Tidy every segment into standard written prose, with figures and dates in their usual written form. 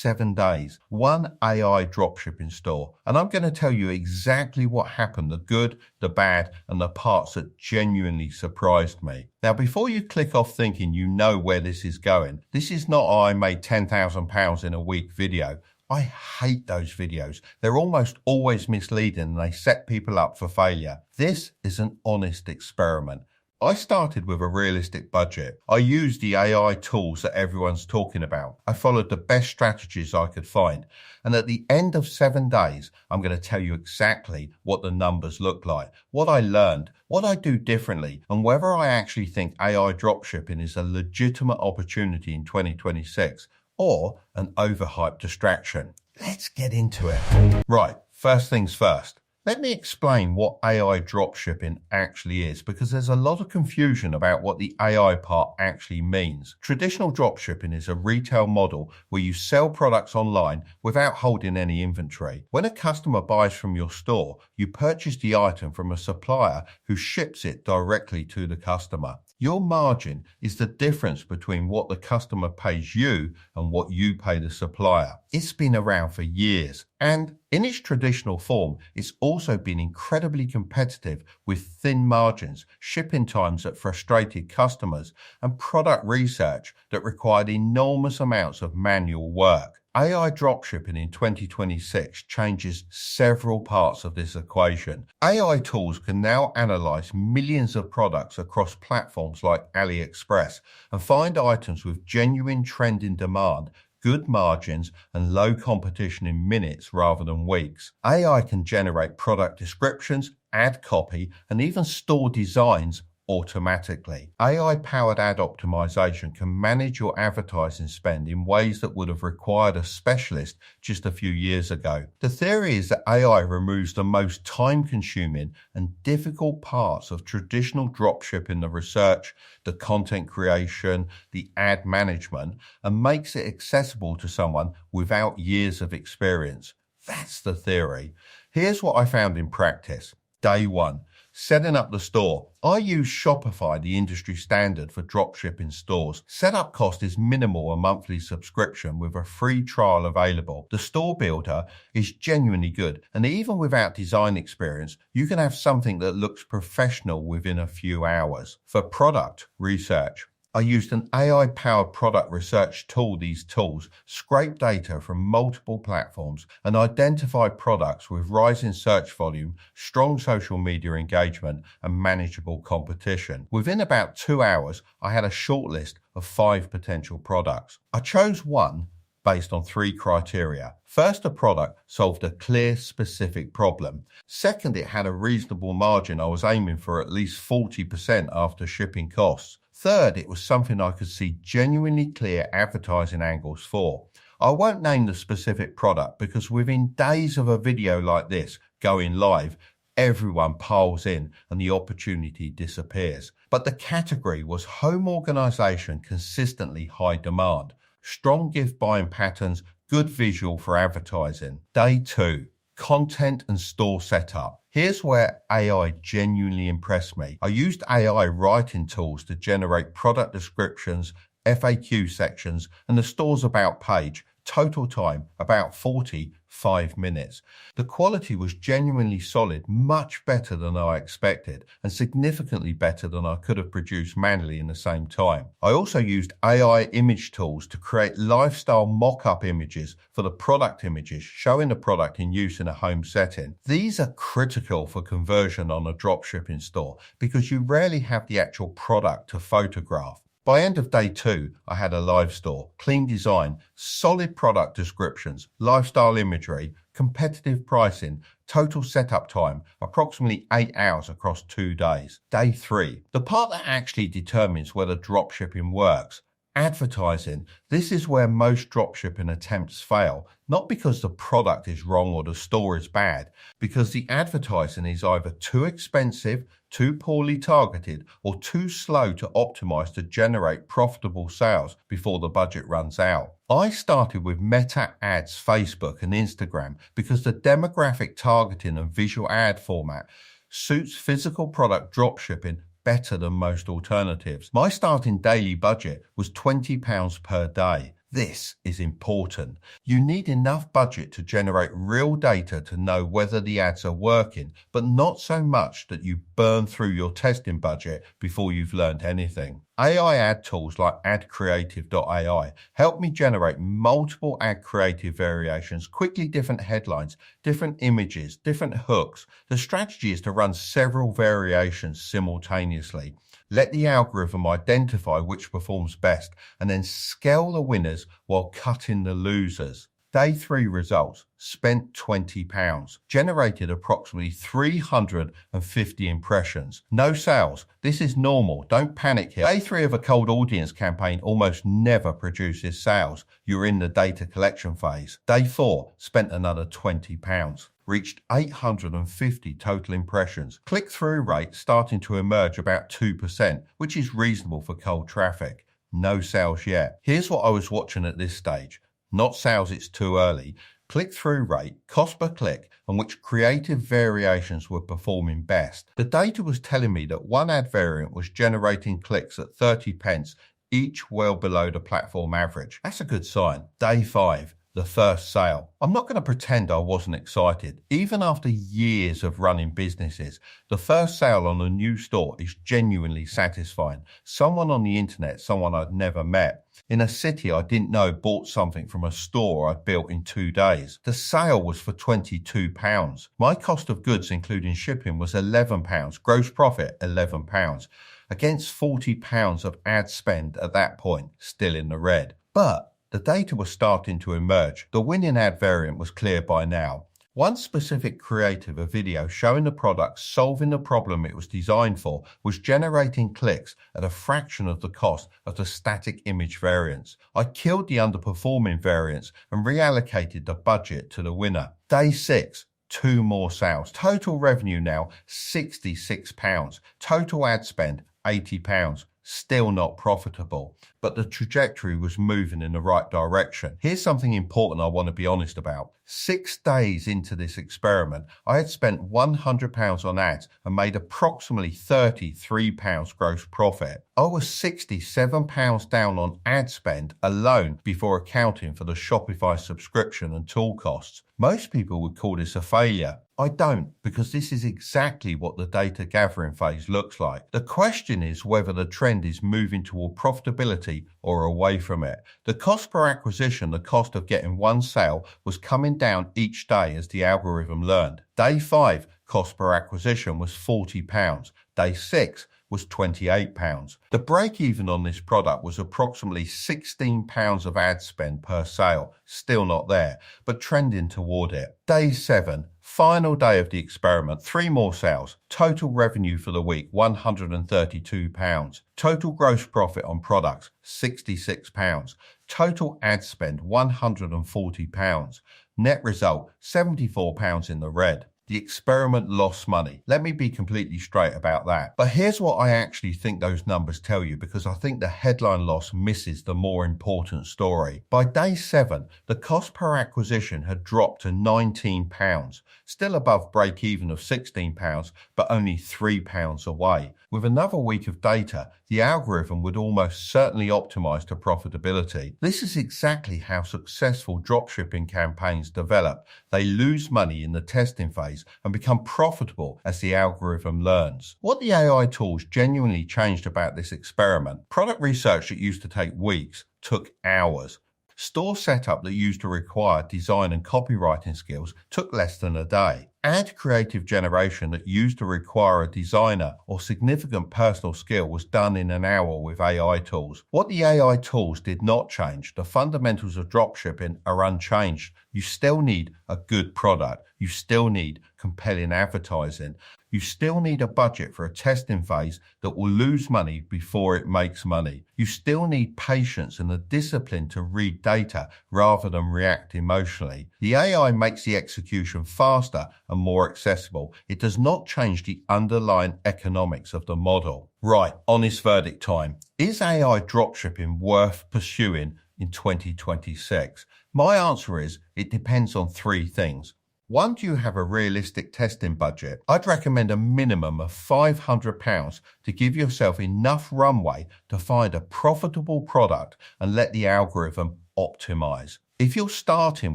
7 days, one AI dropshipping store. And I'm going to tell you exactly what happened, the good, the bad, and the parts that genuinely surprised me. Now, before you click off thinking you know where this is going, this is not I made £10,000 in a week video. I hate those videos. They're almost always misleading and they set people up for failure. This is an honest experiment. I started with a realistic budget. I used the AI tools that everyone's talking about. I followed the best strategies I could find. And at the end of 7 days, I'm going to tell you exactly what the numbers look like, what I learned, what I do differently, and whether I actually think AI dropshipping is a legitimate opportunity in 2026 or an overhyped distraction. Let's get into it. Right, first things first. Let me explain what AI dropshipping actually is, because there's a lot of confusion about what the AI part actually means. Traditional dropshipping is a retail model where you sell products online without holding any inventory. When a customer buys from your store, you purchase the item from a supplier who ships it directly to the customer. Your margin is the difference between what the customer pays you and what you pay the supplier. It's been around for years, and in its traditional form, it's also been incredibly competitive with thin margins, shipping times that frustrated customers, and product research that required enormous amounts of manual work. AI dropshipping in 2026 changes several parts of this equation. AI tools can now analyze millions of products across platforms like AliExpress and find items with genuine trend in demand, good margins, and low competition in minutes rather than weeks. AI can generate product descriptions, ad copy, and even store designs automatically. AI-powered ad optimization can manage your advertising spend in ways that would have required a specialist just a few years ago. The theory is that AI removes the most time-consuming and difficult parts of traditional dropshipping, the research, the content creation, the ad management, and makes it accessible to someone without years of experience. That's the theory. Here's what I found in practice. Day 1. Setting up the store. I use Shopify, the industry standard for dropshipping stores. Setup cost is minimal, a monthly subscription with a free trial available. The store builder is genuinely good, and even without design experience, you can have something that looks professional within a few hours. For product research, I used an AI-powered product research tool. These tools scrape data from multiple platforms and identify products with rising search volume, strong social media engagement, and manageable competition. Within about 2 hours, I had a short list of 5 potential products. I chose one based on 3 criteria. First, the product solved a clear, specific problem. Second, it had a reasonable margin. I was aiming for at least 40% after shipping costs. Third, it was something I could see genuinely clear advertising angles for. I won't name the specific product because within days of a video like this going live, everyone piles in and the opportunity disappears. But the category was home organization, consistently high demand, strong gift buying patterns, good visual for advertising. Day 2. Content and store setup. Here's where AI genuinely impressed me. I used AI writing tools to generate product descriptions, FAQ sections, and the store's about page. Total time, about 45 minutes. The quality was genuinely solid, much better than I expected, and significantly better than I could have produced manually in the same time. I also used AI image tools to create lifestyle mock-up images for the product images, showing the product in use in a home setting. These are critical for conversion on a dropshipping store because you rarely have the actual product to photograph. By end of day 2, I had a live store, clean design, solid product descriptions, lifestyle imagery, competitive pricing, total setup time, approximately 8 hours across 2 days. Day 3, the part that actually determines whether dropshipping works. Advertising. This is where most dropshipping attempts fail, not because the product is wrong or the store is bad, because the advertising is either too expensive, too poorly targeted, or too slow to optimize to generate profitable sales before the budget runs out. I started with Meta Ads, Facebook and Instagram because the demographic targeting and visual ad format suits physical product dropshipping better than most alternatives. My starting daily budget was £20 per day. This is important. You need enough budget to generate real data to know whether the ads are working, but not so much that you burn through your testing budget before you've learned anything. AI ad tools like adcreative.ai help me generate multiple ad creative variations, quickly different headlines, different images, different hooks. The strategy is to run several variations simultaneously. Let the algorithm identify which performs best and then scale the winners while cutting the losers. Day 3 results. Spent £20. Generated approximately 350 impressions. No sales. This is normal. Don't panic here. Day 3 of a cold audience campaign almost never produces sales. You're in the data collection phase. Day 4. Spent another £20. Reached 850 total impressions. Click-through rate starting to emerge about 2%, which is reasonable for cold traffic. No sales yet. Here's what I was watching at this stage. Not sales, it's too early. Click-through rate, cost per click, and which creative variations were performing best. The data was telling me that one ad variant was generating clicks at 30 pence, each well below the platform average. That's a good sign. Day 5. The first sale. I'm not going to pretend I wasn't excited. Even after years of running businesses, the first sale on a new store is genuinely satisfying. Someone on the internet, someone I'd never met, in a city I didn't know, bought something from a store I'd built in 2 days. The sale was for £22. My cost of goods, including shipping, was £11. Gross profit, £11. Against £40 of ad spend at that point, still in the red. But the data was starting to emerge. The winning ad variant was clear by now. One specific creative, a video showing the product solving the problem it was designed for, was generating clicks at a fraction of the cost of the static image variants. I killed the underperforming variants and reallocated the budget to the winner. Day 6. 2 more sales. Total revenue now £66. Total ad spend £80. Still not profitable, but the trajectory was moving in the right direction. Here's something important I want to be honest about. 6 days into this experiment, I had spent £100 on ads and made approximately £33 gross profit. I was £67 down on ad spend alone before accounting for the Shopify subscription and tool costs. Most people would call this a failure. I don't, because this is exactly what the data gathering phase looks like. The question is whether the trend is moving toward profitability or away from it. The cost per acquisition, the cost of getting one sale, was coming down each day as the algorithm learned. Day 5, cost per acquisition was £40. Day 6 was £28. The break even on this product was approximately £16 of ad spend per sale. Still not there, but trending toward it. Day 7, final day of the experiment, 3 more sales. Total revenue for the week, £132. Total gross profit on products, £66. Total ad spend, £140. Net result, £74 in the red. The experiment lost money. Let me be completely straight about that. But here's what I actually think those numbers tell you, because I think the headline loss misses the more important story. By day 7, the cost per acquisition had dropped to £19, still above break even of £16, but only £3 away. With another week of data, the algorithm would almost certainly optimize to profitability. This is exactly how successful dropshipping campaigns develop. They lose money in the testing phase and become profitable as the algorithm learns. What the AI tools genuinely changed about this experiment: product research that used to take weeks took hours. Store setup that used to require design and copywriting skills took less than a day. Ad creative generation that used to require a designer or significant personal skill was done in an hour with AI tools. What the AI tools did not change, the fundamentals of dropshipping are unchanged. You still need a good product. You still need compelling advertising. You still need a budget for a testing phase that will lose money before it makes money. You still need patience and the discipline to read data rather than react emotionally. The AI makes the execution faster and more accessible. It does not change the underlying economics of the model. Right, honest verdict time. Is AI dropshipping worth pursuing in 2026? My answer is it depends on 3 things. 1, do you have a realistic testing budget? I'd recommend a minimum of £500 to give yourself enough runway to find a profitable product and let the algorithm optimize. If you're starting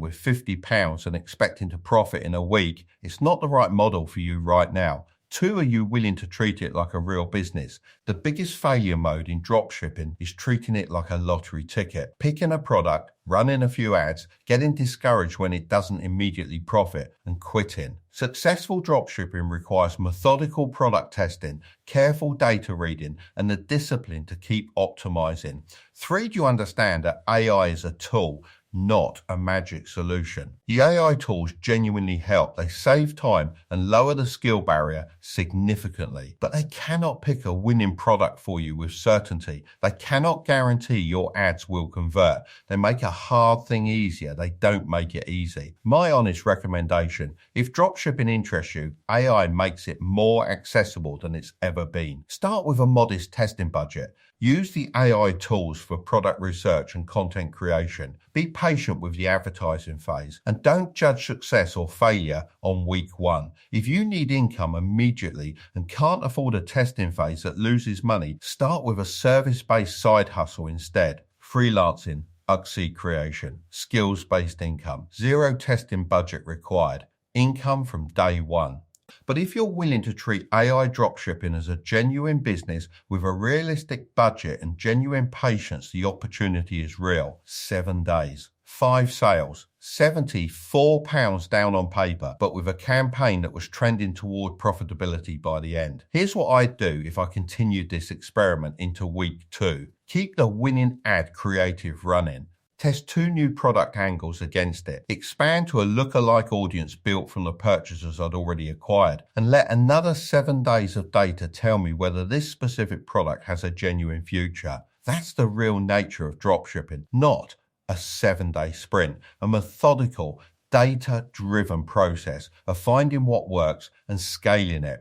with £50 and expecting to profit in a week, it's not the right model for you right now. 2, are you willing to treat it like a real business? The biggest failure mode in dropshipping is treating it like a lottery ticket. Picking a product, running a few ads, getting discouraged when it doesn't immediately profit, and quitting. Successful dropshipping requires methodical product testing, careful data reading, and the discipline to keep optimizing. 3, do you understand that AI is a tool, not a magic solution? The AI tools genuinely help. They save time and lower the skill barrier significantly, but they cannot pick a winning product for you with certainty. They cannot guarantee your ads will convert. They make a hard thing easier. They don't make it easy. My honest recommendation, if dropshipping interests you, AI makes it more accessible than it's ever been. Start with a modest testing budget. Use the AI tools for product research and content creation. Be patient with the advertising phase and don't judge success or failure on week 1. If you need income immediately and can't afford a testing phase that loses money, start with a service-based side hustle instead. Freelancing, UGC creation, skills-based income, 0 testing budget required, income from day 1. But if you're willing to treat AI dropshipping as a genuine business with a realistic budget and genuine patience, the opportunity is real. 7 days, 5 sales, £74 down on paper, but with a campaign that was trending toward profitability by the end. Here's what I'd do if I continued this experiment into week 2. Keep the winning ad creative running. Test 2 new product angles against it. Expand to a lookalike audience built from the purchasers I'd already acquired. And let another 7 days of data tell me whether this specific product has a genuine future. That's the real nature of dropshipping, not a 7-day sprint. A methodical, data-driven process of finding what works and scaling it.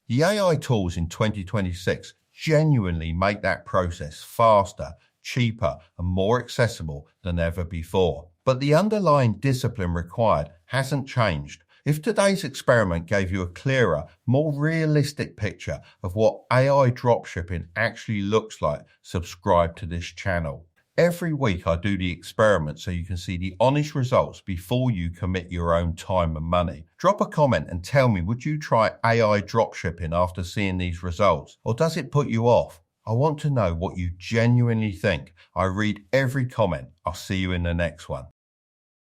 The AI tools in 2026 genuinely make that process faster, cheaper, and more accessible than ever before. But the underlying discipline required hasn't changed. If today's experiment gave you a clearer, more realistic picture of what AI dropshipping actually looks like, subscribe to this channel. Every week I do the experiment so you can see the honest results before you commit your own time and money. Drop a comment and tell me, would you try AI dropshipping after seeing these results? Or does it put you off? I want to know what you genuinely think. I read every comment. I'll see you in the next one.